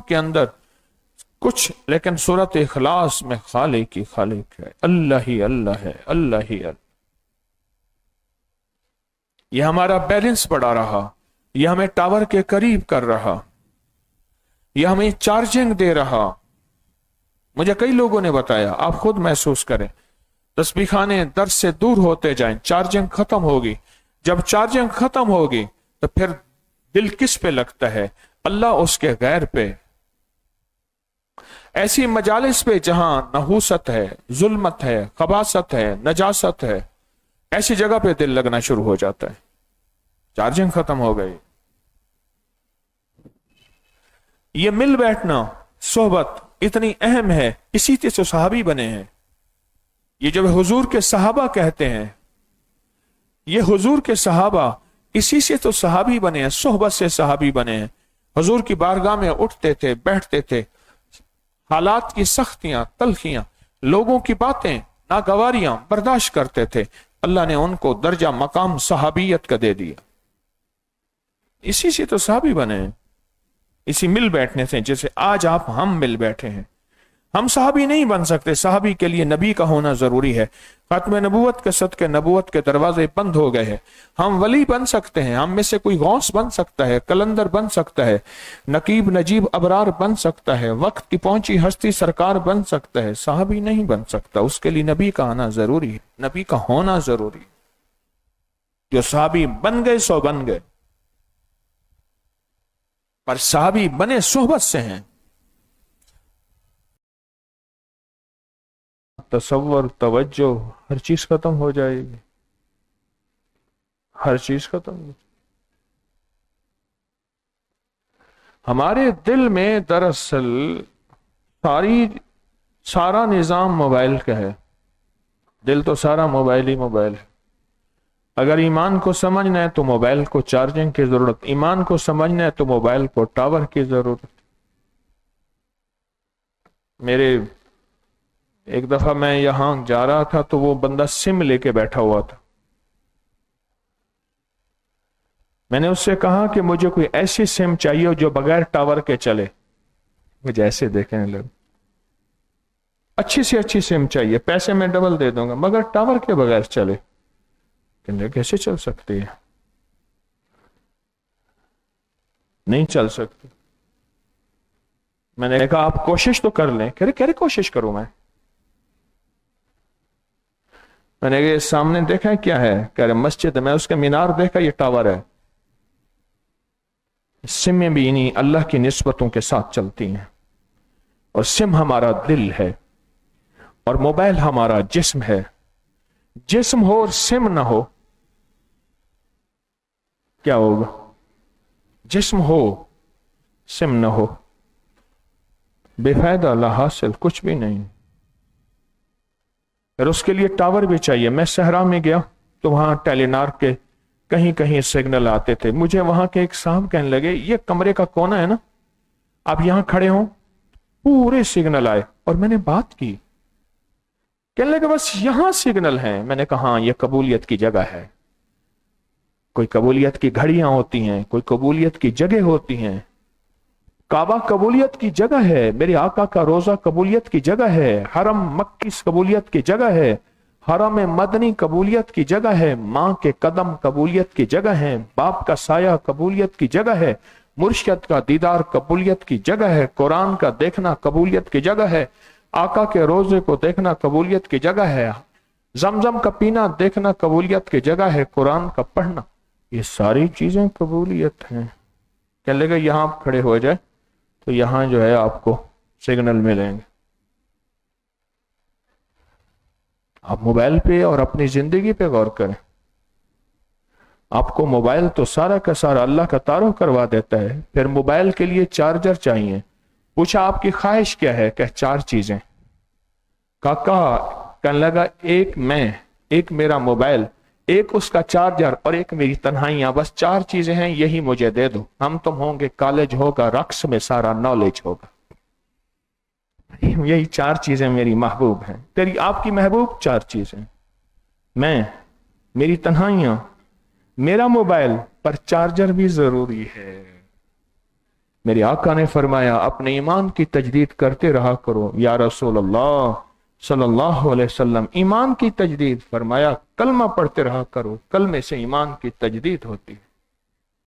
کے اندر کچھ، لیکن سورۃ اخلاص میں خالق ہی خالق ہے، اللہ ہی اللہ ہے، اللہ ہی اللہ۔ یہ ہمارا بیلنس بڑھا رہا، یہ ہمیں ٹاور کے قریب کر رہا، یہ ہمیں چارجنگ دے رہا۔ مجھے کئی لوگوں نے بتایا، آپ خود محسوس کریں، تسبیح خانے درس سے دور ہوتے جائیں، چارجنگ ختم ہوگی۔ جب چارجنگ ختم ہوگی تو پھر دل کس پہ لگتا ہے؟ اللہ اس کے غیر پہ۔ ایسی مجالس پہ جہاں نحوست ہے، ظلمت ہے، خباثت ہے، نجاست ہے، ایسی جگہ پہ دل لگنا شروع ہو جاتا ہے۔ چارجنگ ختم ہو گئی۔ یہ مل بیٹھنا، صحبت اتنی اہم ہے، اسی سے تو صحابی بنے ہیں۔ یہ جب حضور کے صحابہ کہتے ہیں، یہ حضور کے صحابہ اسی سے تو صحابی بنے ہیں، صحبت سے صحابی بنے ہیں۔ حضور کی بارگاہ میں اٹھتے تھے، بیٹھتے تھے، حالات کی سختیاں، تلخیاں، لوگوں کی باتیں، ناگواریاں برداشت کرتے تھے۔ اللہ نے ان کو درجہ مقام صحابیت کا دے دیا۔ اسی سے تو صحابی بنے ہیں، اسی مل بیٹھنے سے، جیسے آج آپ ہم مل بیٹھے ہیں۔ ہم صحابی نہیں بن سکتے، صحابی کے لیے نبی کا ہونا ضروری ہے۔ ختم نبوت کے صدقے نبوت کے دروازے بند ہو گئے ہیں۔ ہم ولی بن سکتے ہیں، ہم میں سے کوئی غوث بن سکتا ہے، کلندر بن سکتا ہے، نقیب نجیب ابرار بن سکتا ہے، وقت کی پہنچی ہستی سرکار بن سکتا ہے، صحابی نہیں بن سکتا۔ اس کے لیے نبی کا آنا ضروری ہے، نبی کا ہونا ضروری ہے۔ جو صحابی بن گئے سو بن گئے، پر صحابی بنے صحبت سے ہیں۔ تصور، توجہ، ہر چیز ختم ہو جائے گی، ہر چیز ختم ہو۔ ہمارے دل میں دراصل سارا نظام موبائل کا ہے۔ دل تو سارا موبائل ہی موبائل ہے۔ اگر ایمان کو سمجھنا ہے تو موبائل کو چارجنگ کی ضرورت، ایمان کو سمجھنا ہے تو موبائل کو ٹاور کی ضرورت۔ ایک دفعہ میں یہاں جا رہا تھا تو وہ بندہ سم لے کے بیٹھا ہوا تھا۔ میں نے اس سے کہا کہ مجھے کوئی ایسی سم چاہیے جو بغیر ٹاور کے چلے۔ مجھے ایسے دیکھنے لگا، اچھی سے اچھی سم چاہیے، پیسے میں ڈبل دے دوں گا، مگر ٹاور کے بغیر چلے۔ کیسے چل سکتی ہے؟ نہیں چل سکتی۔ میں نے کہا آپ کوشش تو کر لیں۔ کہہ رہے کوشش کروں میں نے کہا سامنے دیکھا کیا ہے؟ کہہ رہے مسجد ہے۔ میں اس کا مینار دیکھا، یہ ٹاور ہے۔ سمیں بھی انہیں اللہ کی نسبتوں کے ساتھ چلتی ہیں، اور سم ہمارا دل ہے، اور موبائل ہمارا جسم ہے۔ جسم ہو اور سم نہ ہو کیا ہوگا؟ جسم ہو سم نہ ہو، بے فائدہ، لا حاصل، کچھ بھی نہیں۔ پھر اس کے لیے ٹاور بھی چاہیے۔ میں صحرا میں گیا تو وہاں ٹیلی نار کے کہیں کہیں سگنل آتے تھے۔ مجھے وہاں کے ایک صاحب کہنے لگے، یہ کمرے کا کونا ہے نا، آپ یہاں کھڑے ہوں پورے سگنل آئے۔ اور میں نے بات کی، کہنے لگے بس یہاں سگنل ہیں۔ میں نے کہا ہاں، یہ قبولیت کی جگہ ہے۔ کوئی قبولیت کی گھڑیاں ہوتی ہیں، کوئی قبولیت کی جگہ ہوتی ہیں۔ کعبہ قبولیت کی جگہ ہے، میرے آقا کا روزہ قبولیت کی جگہ ہے، حرم مکی قبولیت کی جگہ ہے، حرم مدنی قبولیت کی جگہ ہے، ماں کے قدم قبولیت کی جگہ ہے، باپ کا سایہ قبولیت کی جگہ ہے، مرشد کا دیدار قبولیت کی جگہ ہے، قرآن کا دیکھنا قبولیت کی جگہ ہے، آقا کے روزے کو دیکھنا قبولیت کی جگہ ہے، زمزم کا پینا دیکھنا قبولیت کی جگہ ہے، قرآن کا پڑھنا، یہ ساری چیزیں قبولیت ہیں۔ کہنے لگا یہاں آپ کھڑے ہو جائے تو یہاں جو ہے آپ کو سگنل ملیں گے۔ آپ موبائل پہ اور اپنی زندگی پہ غور کریں۔ آپ کو موبائل تو سارا کا سارا اللہ کا تعارف کروا دیتا ہے، پھر موبائل کے لیے چارجر چاہیے۔ پوچھا آپ کی خواہش کیا ہے؟ کہ 4 چیزیں۔ کہنے لگا ایک میں، ایک میرا موبائل، ایک اس کا چارجر، اور ایک میری تنہائیاں، بس 4 چیزیں ہیں، یہی مجھے دے دو۔ ہم تم ہوں گے، کالج ہوگا، رقص میں سارا نالج ہوگا۔ یہی 4 چیزیں میری محبوب ہیں۔ تیری آپ کی محبوب 4 چیزیں، میں، میری تنہائیاں، میرا موبائل، پر چارجر بھی ضروری ہے۔ میرے آقا نے فرمایا اپنے ایمان کی تجدید کرتے رہا کرو۔ یا رسول اللہ صلی اللہ علیہ وسلم ایمان کی تجدید؟ فرمایا کلمہ پڑھتے رہا کرو، کلمے سے ایمان کی تجدید ہوتی ہے۔